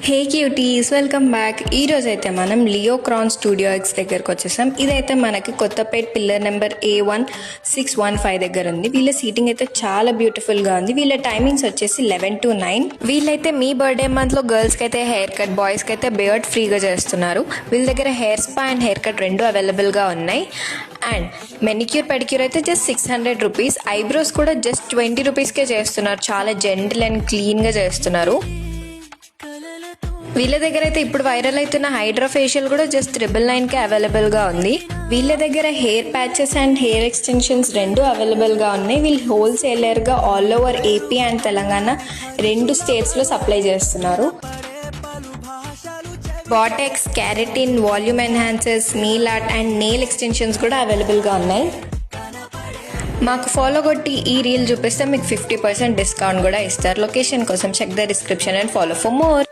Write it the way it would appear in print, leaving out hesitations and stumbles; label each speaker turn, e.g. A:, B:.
A: హే cuties, welcome back. ఈరోజు అయితే మనం లియో క్రాన్ స్టూడియో ఎక్స్ దగ్గరకు వచ్చేసాం. ఇదైతే మనకి కొత్తపేట్ పిల్లర్ నెంబర్ A1615 దగ్గర ఉంది. వీళ్ళ సీటింగ్ అయితే చాలా బ్యూటిఫుల్గా ఉంది. వీళ్ళ టైమింగ్స్ వచ్చేసి 11 to 9. వీళ్ళైతే మీ బర్త్డే మంత్లో గర్ల్స్కి అయితే హెయిర్ కట్, బాయ్స్కి అయితే బియర్డ్ ఫ్రీగా చేస్తున్నారు. వీళ్ళ దగ్గర hair spa and hair cut రెండు అవైలబుల్గా ఉన్నాయి. అండ్ మెనిక్యూర్ పెడిక్యూర్ అయితే జస్ట్ 600 రూపీస్. ఐబ్రోస్ కూడా జస్ట్ 20 రూపీస్కే చేస్తున్నారు. చాలా జెంటిల్ అండ్ క్లీన్గా చేస్తున్నారు. వీళ్ళ దగ్గర అయితే ఇప్పుడు వైరల్ అవుతున్న హైడ్రా ఫేషియల్ కూడా జస్ట్ 999కే అవైలబుల్గా ఉంది. వీళ్ళ దగ్గర hair patches and hair extensions రెండు అవైలబుల్గా ఉన్నాయి. వీళ్ళు హోల్సేలర్గా all over AP and Telangana రెండు స్టేట్స్లో సప్లై చేస్తున్నారు. Botox, keratin, volume enhancers, nail art and nail extensions కూడా అవైలబుల్గా ఉన్నాయి. మాకు ఫాలో కొట్టి ఈ రీల్ చూపిస్తే మీకు 50% డిస్కౌంట్ కూడా ఇస్తారు. లొకేషన్ కోసం check the description and follow for more.